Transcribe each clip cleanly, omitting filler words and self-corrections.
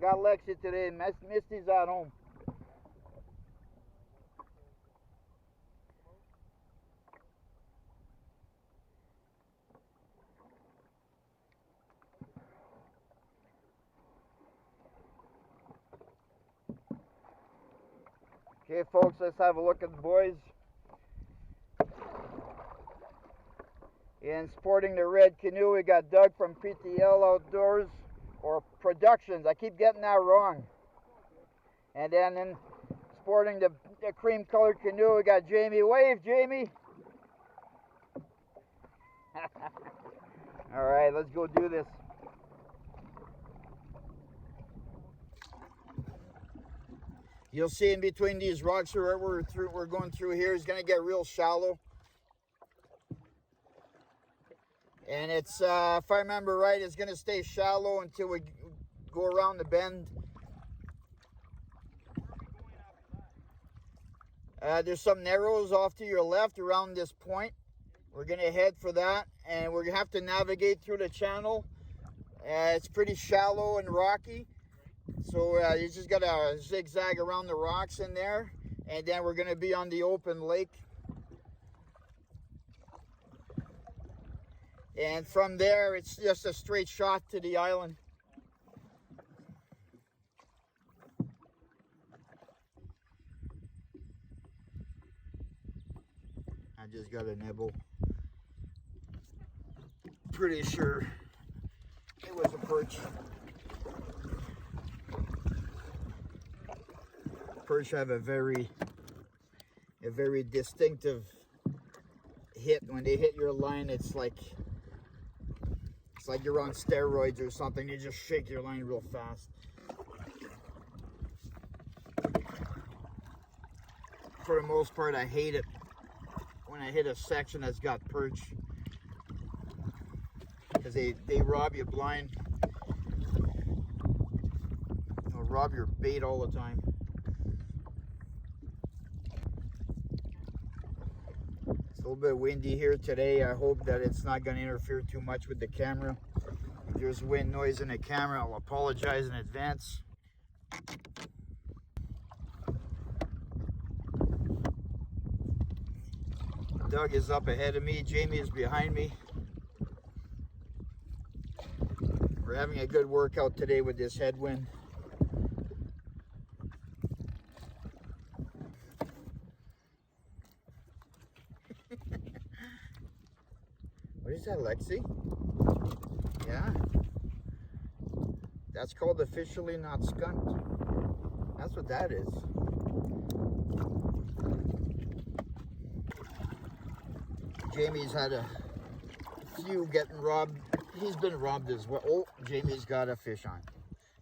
got Lexi today. Misty's at home. Okay, folks, let's have a look at the boys. And sporting the red canoe, we got Doug from PTL Outdoors, or Productions. I keep getting that wrong. And then in sporting the cream colored canoe, we got Jamie. Wave, Jamie. All right, let's go do this. You'll see in between these rocks we're going through here is going to get real shallow. And it's, if I remember right, it's going to stay shallow until we go around the bend. There's some narrows off to your left around this point. We're going to head for that, and we're going to have to navigate through the channel. It's pretty shallow and rocky, so you just got to zigzag around the rocks in there, and then we're going to be on the open lake. And from there, it's just a straight shot to the island. I just got a nibble. Pretty sure it was a perch. Perch have a very distinctive hit. When they hit your line, it's like you're on steroids or something. You just shake your line real fast. For the most part, I hate it when I hit a section that's got perch, because they rob you blind. They'll rob your bait all the time. It's a little bit windy here today. I hope that it's not going to interfere too much with the camera. If there's wind noise in the camera, I'll apologize in advance. Doug is up ahead of me. Jamie is behind me. We're having a good workout today with this headwind. What is that, Lexi? Yeah. That's called officially not skunked. That's what that is. Jamie's had a few getting robbed. He's been robbed as well. Oh, Jamie's got a fish on.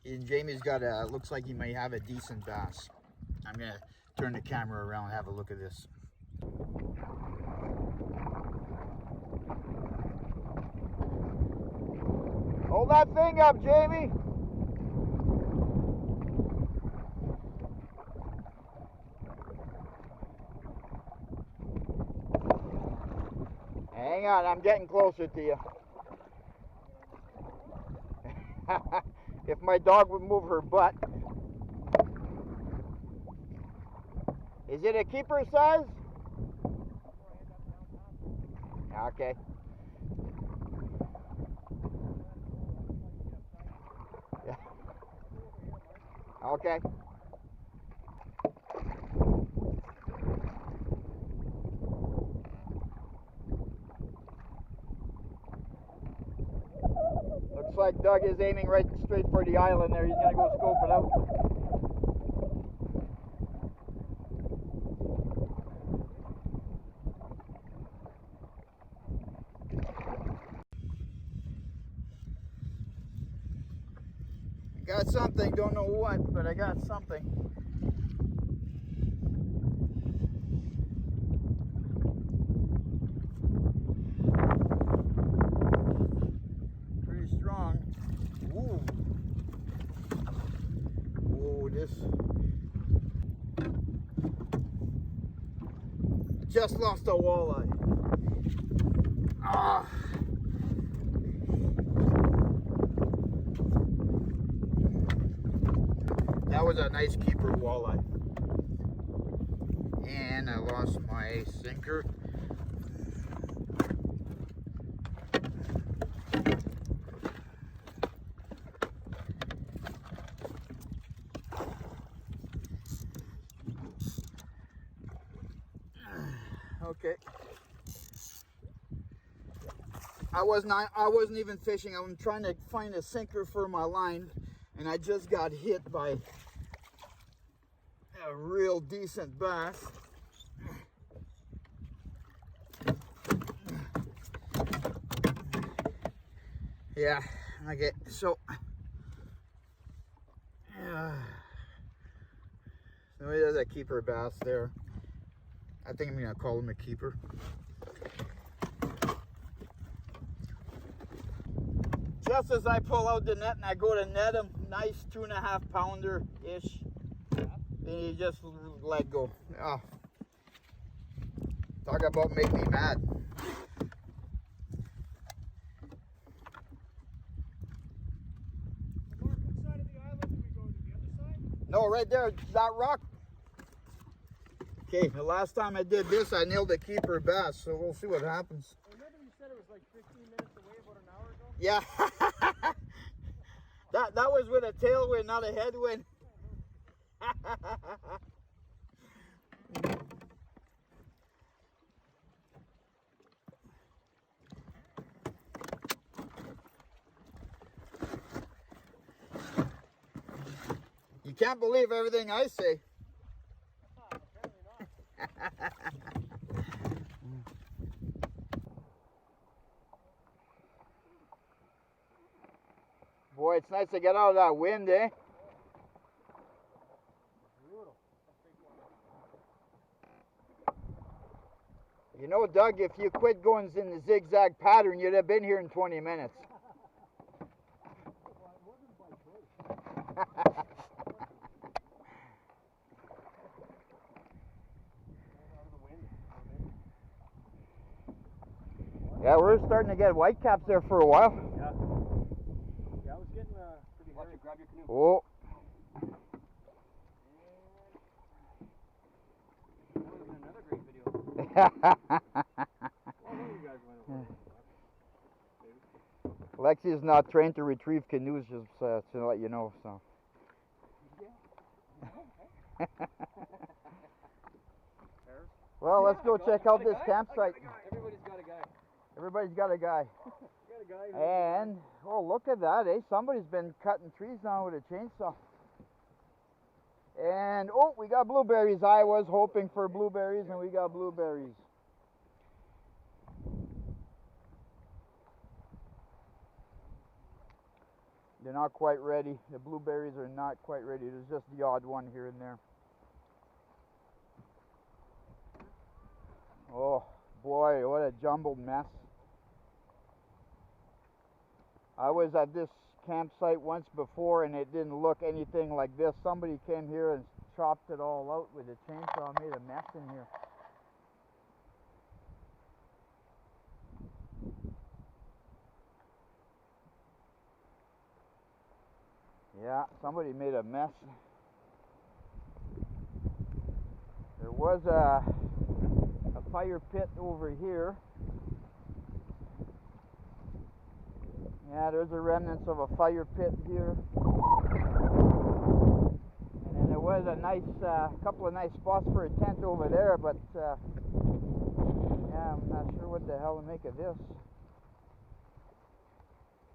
And Jamie's got a, looks like he may have a decent bass. I'm gonna turn the camera around and have a look at this. Hold that thing up, Jamie. Hang on, I'm getting closer to you. If my dog would move her butt. Is it a keeper size? Okay. Yeah. Okay. Looks like Doug is aiming right straight for the island there. He's going to go scope it out. I got something, don't know what, but I got something. Pretty strong. Ooh. Ooh, this. Just lost a walleye. Ah. was a nice keeper walleye. And I lost my sinker. Okay. I wasn't even fishing. I'm trying to find a sinker for my line, and I just got hit by a real decent bass. Yeah, okay, so there's a keeper bass there. I think I'm gonna call him a keeper. Just as I pull out the net and I go to net him, nice 2.5 pounder ish. Then he just let go. Oh. Talk about make me mad. Mark, which side of the island do we go to? The other side? No, right there, that rock. Okay, the last time I did this, I nailed a keeper bass, so we'll see what happens. Remember you said it was like 15 minutes away about an hour ago? Yeah. that was with a tailwind, not a headwind. You can't believe everything I say. Apparently not. Boy, it's nice to get out of that wind, eh? Brutal. You know, Doug, if you quit going in the zigzag pattern, you'd have been here in 20 minutes. Well, it wasn't by choice. Yeah, we're starting to get whitecaps there for a while. Yeah. Yeah, I was getting pretty hairy. Grab your canoe. Oh. That would have been another great video. Although you guys went over. Lexi is not trained to retrieve canoes, just to let you know. So. Yeah. Well, let's go check out this campsite. Everybody's got a guy. Everybody's got a guy. Got a guy. And, oh, look at that, eh? Somebody's been cutting trees down with a chainsaw. And, oh, we got blueberries. I was hoping for blueberries, and we got blueberries. They're not quite ready. The blueberries are not quite ready. There's just the odd one here and there. Oh, boy, what a jumbled mess. I was at this campsite once before and it didn't look anything like this. Somebody came here and chopped it all out with a chainsaw, made a mess in here. Yeah, somebody made a mess. There was a fire pit over here. Yeah, there's the remnants of a fire pit here. And then there was a nice, couple of nice spots for a tent over there, but yeah, I'm not sure what the hell to make of this.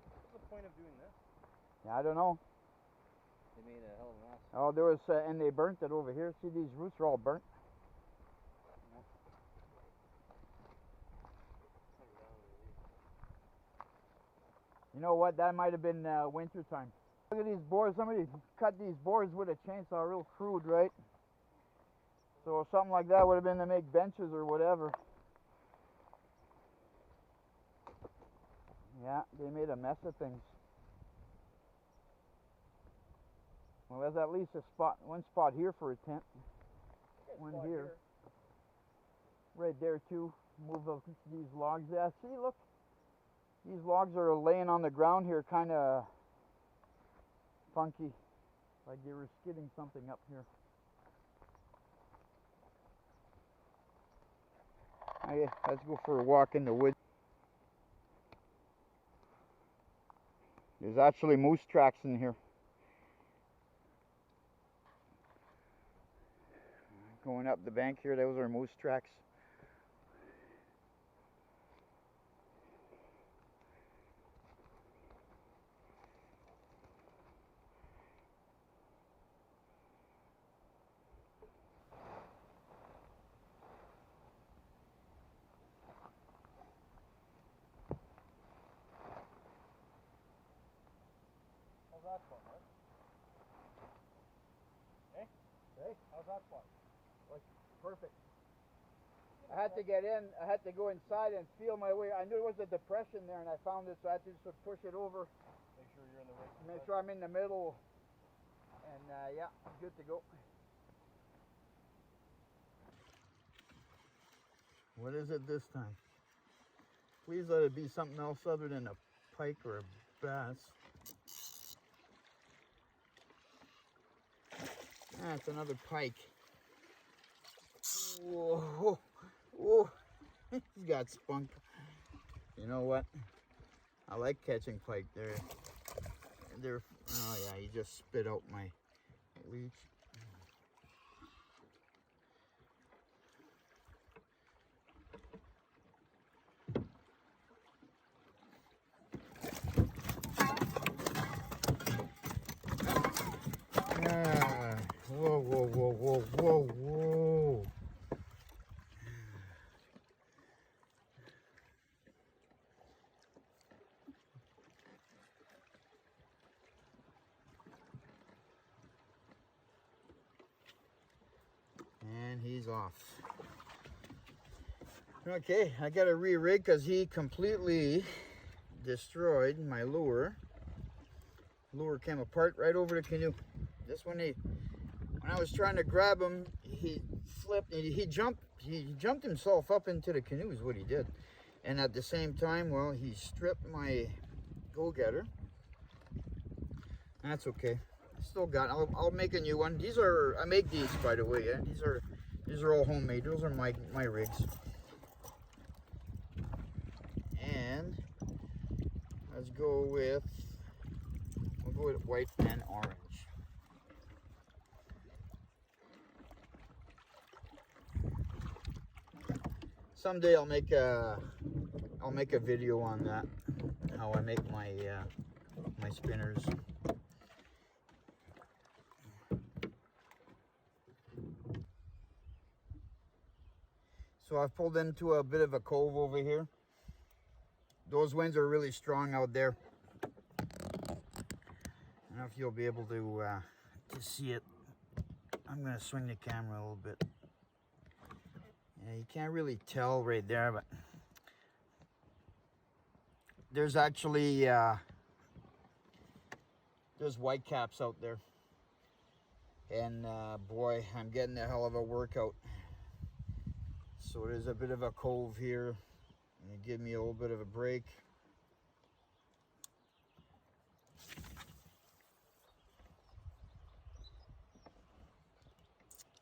What's the point of doing this? Yeah, I don't know. They made a hell of a mess. Oh, there was, and they burnt it over here. See, these roots are all burnt. You know what? That might have been winter time. Look at these boards. Somebody cut these boards with a chainsaw, real crude, right? So something like that would have been to make benches or whatever. Yeah, they made a mess of things. Well, there's at least a spot, one spot here for a tent. One here. Right there too. Move these logs. Yeah, see, look. These logs are laying on the ground here, kind of funky. Like you were skidding something up here. Okay, let's go for a walk in the woods. There's actually moose tracks in here. Going up the bank here, those are moose tracks. How's that spot, right? Hey? Hey? How's that spot? Perfect. I had to get in, I had to go inside and feel my way. I knew there was a depression there and I found it, so I had to just push it over. Make sure you're in the right spot. Make sure I'm in the middle. And yeah, I'm good to go. What is it this time? Please let it be something else other than a pike or a bass. Ah, it's another pike. Whoa, whoa, he's got spunk. You know what? I like catching pike. They're, oh yeah, he just spit out my leech. Ah, whoa, whoa, whoa, whoa, whoa, whoa. And he's off. Okay, I got to re-rig because he completely destroyed my lure. Lure came apart right over the canoe. This one, when I was trying to grab him, he flipped and he jumped himself up into the canoe is what he did. And at the same time, well, he stripped my go-getter. That's okay. I still got. I'll make a new one. These are, I make these, by the way. Yeah, these are all homemade. Those are my rigs. And let's go with. We'll go with white and orange. Someday I'll make a video on that. How I make my my spinners. So I've pulled into a bit of a cove over here. Those winds are really strong out there. I don't know if you'll be able to see it. I'm gonna swing the camera a little bit. Yeah, you can't really tell right there, but there's actually there's whitecaps out there, and boy, I'm getting a hell of a workout. So there's a bit of a cove here, and it give me a little bit of a break.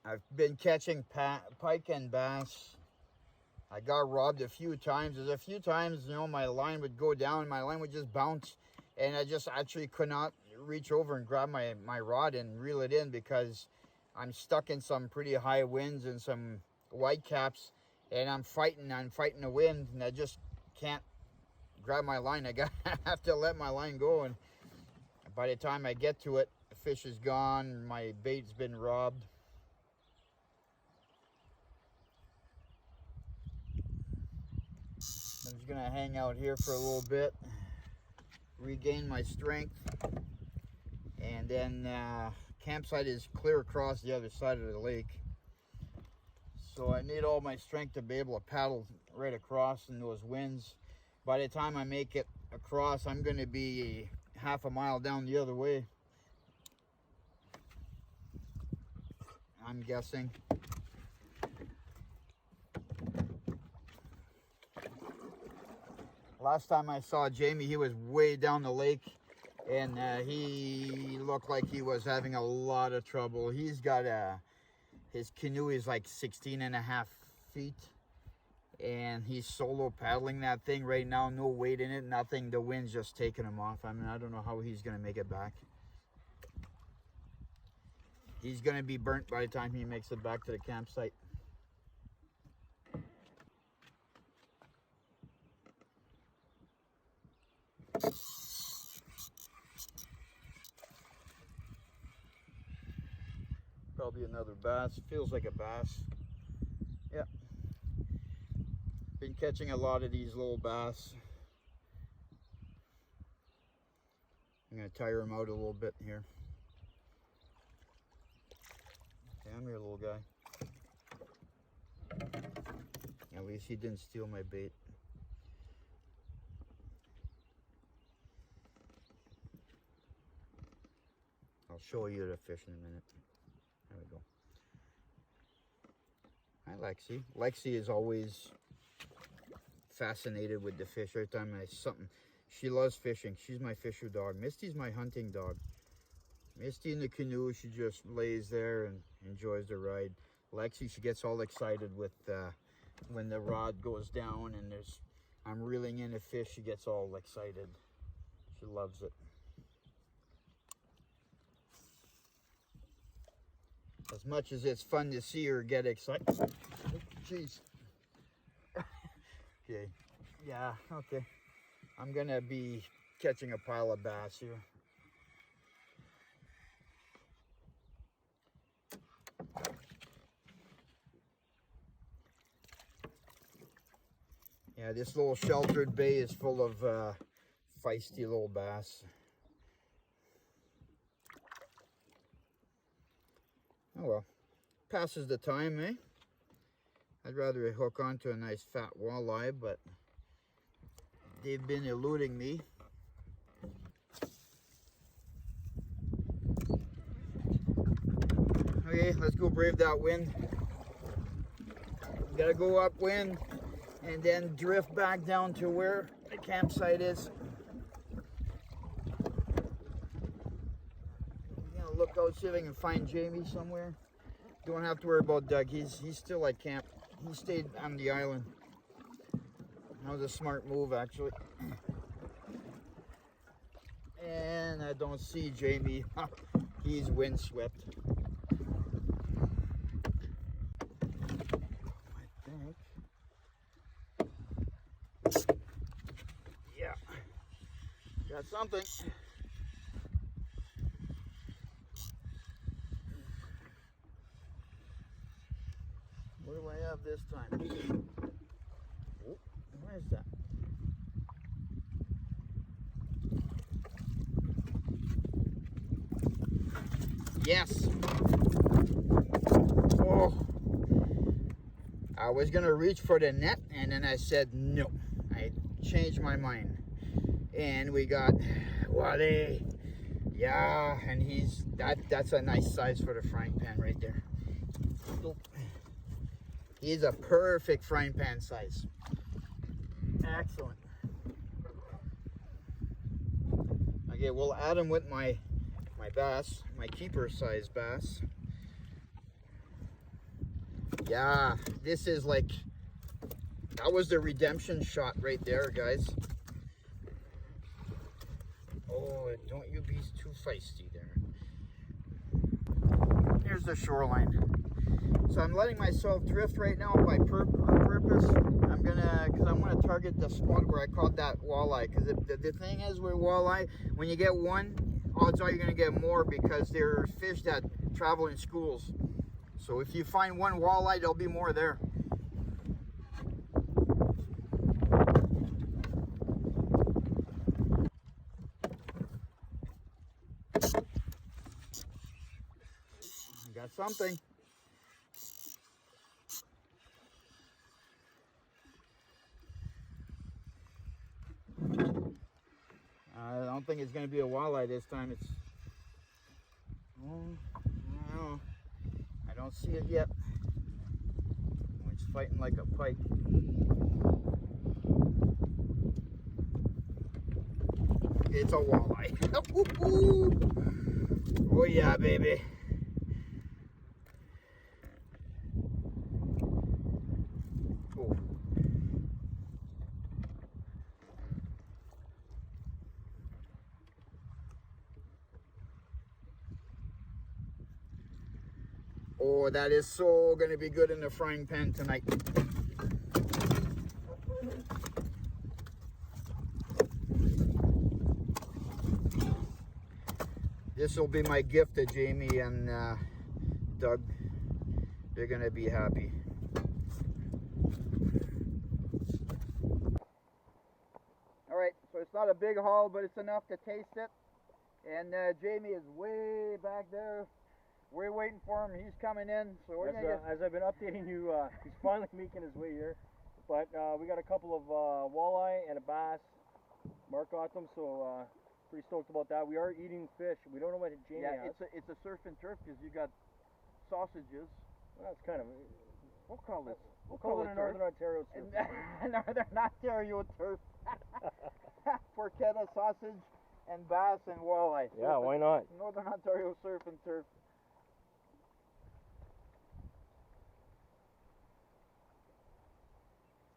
I've been catching pike and bass. I got robbed a few times. There's a few times, you know, my line would go down, my line would just bounce, and I just actually could not reach over and grab my rod and reel it in because I'm stuck in some pretty high winds and some whitecaps, and I'm fighting the wind, and I just can't grab my line. I have to let my line go, and by the time I get to it, the fish is gone, my bait's been robbed. I'm just gonna hang out here for a little bit, regain my strength, and then campsite is clear across the other side of the lake. So I need all my strength to be able to paddle right across in those winds. By the time I make it across, I'm gonna be half a mile down the other way, I'm guessing. Last time I saw Jamie, he was way down the lake and he looked like he was having a lot of trouble. He's got his canoe is like 16.5 feet, and he's solo paddling that thing right now. No weight in it, nothing. The wind's just taking him off. I mean, I don't know how he's gonna make it back. He's gonna be burnt by the time he makes it back to the campsite. Probably another bass. Feels like a bass. Yeah. Been catching a lot of these little bass. I'm gonna tire him out a little bit here. Come here, little guy. At least he didn't steal my bait. I'll show you the fish in a minute. There we go. Hi, Lexi. Lexi is always fascinated with the fish. Every time I something, she loves fishing. She's my fisher dog. Misty's my hunting dog. Misty in the canoe, she just lays there and enjoys the ride. Lexi, she gets all excited with when the rod goes down and I'm reeling in a fish. She gets all excited. She loves it. As much as it's fun to see her get excited. Jeez. Okay. Yeah, okay. I'm gonna be catching a pile of bass here. Yeah, this little sheltered bay is full of feisty little bass. Oh well, passes the time, eh? I'd rather hook onto a nice fat walleye, but they've been eluding me. Okay, let's go brave that wind. Gotta go upwind and then drift back down to where the campsite is. Look out, see if I can find Jamie somewhere. Don't have to worry about Doug. He's still at camp. He stayed on the island. That was a smart move, actually. And I don't see Jamie. He's windswept. I think. Yeah. Got something. What do I have this time? Oh, where is that? Yes. Oh. I was gonna reach for the net and then I said no. I changed my mind. And we got Wale. Yeah, and that's a nice size for the frying pan right there. He's a perfect frying pan size. Excellent. Okay, we'll add him with my bass, my keeper size bass. Yeah, this is like, that was the redemption shot right there, guys. Oh, don't you be too feisty there. Here's the shoreline. So I'm letting myself drift right now on purpose. Because I want to target the spot where I caught that walleye. Because the thing is with walleye, when you get one, odds are you're going to get more because they're fish that travel in schools. So if you find one walleye, there'll be more there. Got something. I don't think it's going to be a walleye this time. It's, no, I don't see it yet. It's fighting like a pike. It's a walleye. Oh yeah, baby. Oh. Oh, that is so gonna be good in the frying pan tonight. This will be my gift to Jamie and Doug. They're gonna be happy. All right, so it's not a big haul, but it's enough to taste it. And Jamie is way back there. We're waiting for him. He's coming in. So we're as I've been updating you, he's finally making his way here. But we got a couple of walleye and a bass. Mark got them, so pretty stoked about that. We are eating fish. We don't know what Jamie has. It's a surf and turf because you got sausages. Well, that's kind of. We'll call this. We'll call it a Northern Ontario surf. Northern Ontario turf. Porchetta, sausage, and bass and walleye. Yeah, why not? Northern Ontario surf and turf.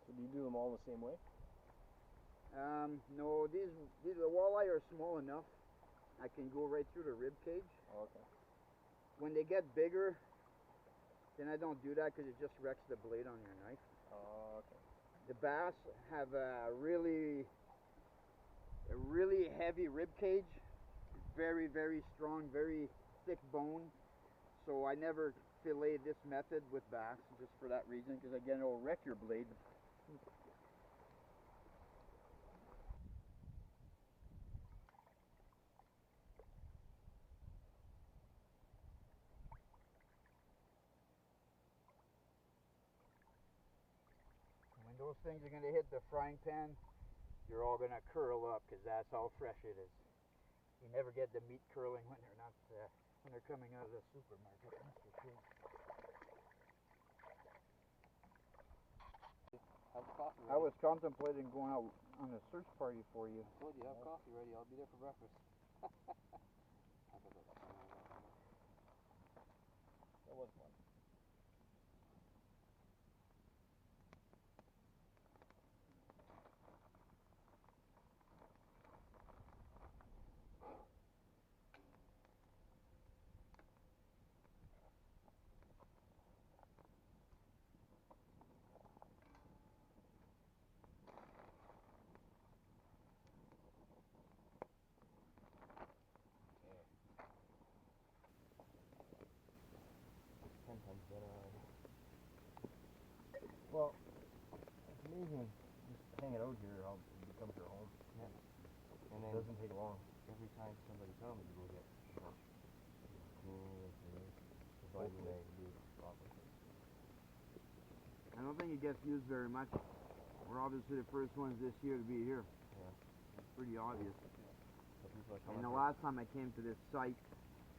So do you do them all the same way? No, these the walleye are small enough. I can go right through the rib cage. Oh, okay. When they get bigger, then I don't do that because it just wrecks the blade on your knife. Oh, okay. The bass have a really heavy rib cage, very, very strong, very thick bone. So I never fillet this method with bass just for that reason, because again, it'll wreck your blade. When those things are going to hit the frying pan, you're all going to curl up because that's how fresh it is. You never get the meat curling when they're not when they're coming out of the supermarket. That's for sure. Have coffee ready. I was contemplating going out on a search party for you. I told you, have coffee ready. I'll be there for breakfast. That was fun. Well, it's amazing just hanging out here how it becomes your home. Yeah. And It then doesn't take long. every time somebody tells me to go get shrimp, Providing they do it properly. I don't think it gets used very much. We're obviously the first ones this year to be here. Yeah. It's pretty obvious. So people are coming And the here. last time I came to this site,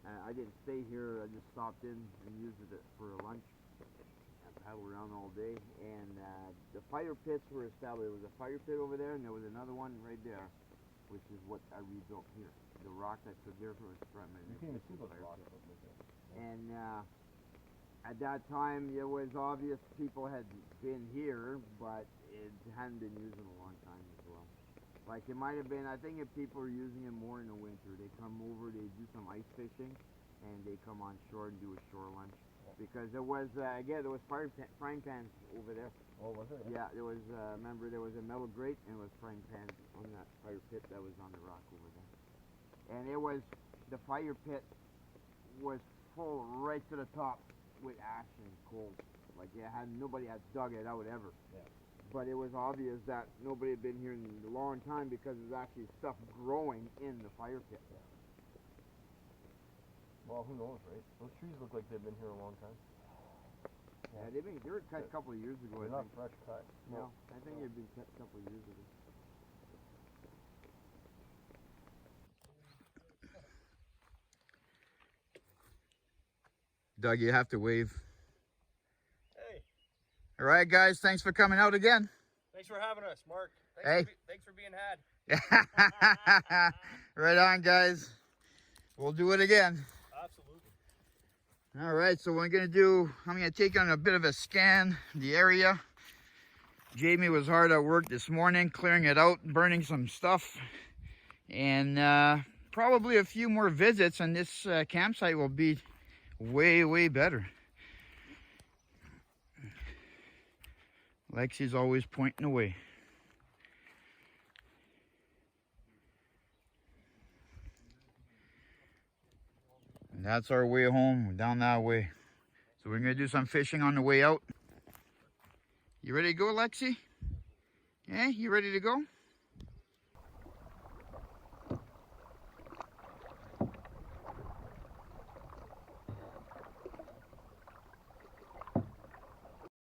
I didn't stay here. I just stopped in and used it for lunch. I paddled around all day. And the fire pits were established. There was a fire pit over there, and there was another one right there, which is what I rebuilt here. The rock I took there was from my You can even see those fire rocks pit. up there. And at that time, it was obvious people had been here, but it hadn't been used in a long time as well. Like it might have been, I think if people are using it more in the winter, they come over, they do some ice fishing, and they come on shore and do a shore lunch. Because there was, again, there was frying pans over there. Oh, was it? Yeah, there was, remember, there was a metal grate and it was frying pans on that fire pit that was on the rock over there. And it was, the fire pit was full right to the top with ash and coal. Like nobody had dug it out ever. Yeah. But it was obvious that nobody had been here in a long time because there's actually stuff growing in the fire pit. Yeah. Well, who knows, right? Those trees look like they've been here a long time. Yeah, they were cut a couple of years ago. They're I not think. fresh cut. No, I think they've been cut a couple of years ago. Doug, you have to wave. Hey, All right, guys, thanks for coming out again. thanks for having us, Mark. Hey. Thanks for being had. Right on, guys. We'll do it again. Absolutely. All right, so what I'm going to do, I'm going to take on a bit of a scan of the area. Jamie was hard at work this morning, clearing it out, burning some stuff. And probably a few more visits, and this campsite will be way, way better. Lexi's always pointing away. And that's our way home. We're down that way. So we're going to do some fishing on the way out. You ready to go, Lexi? Yeah, you ready to go?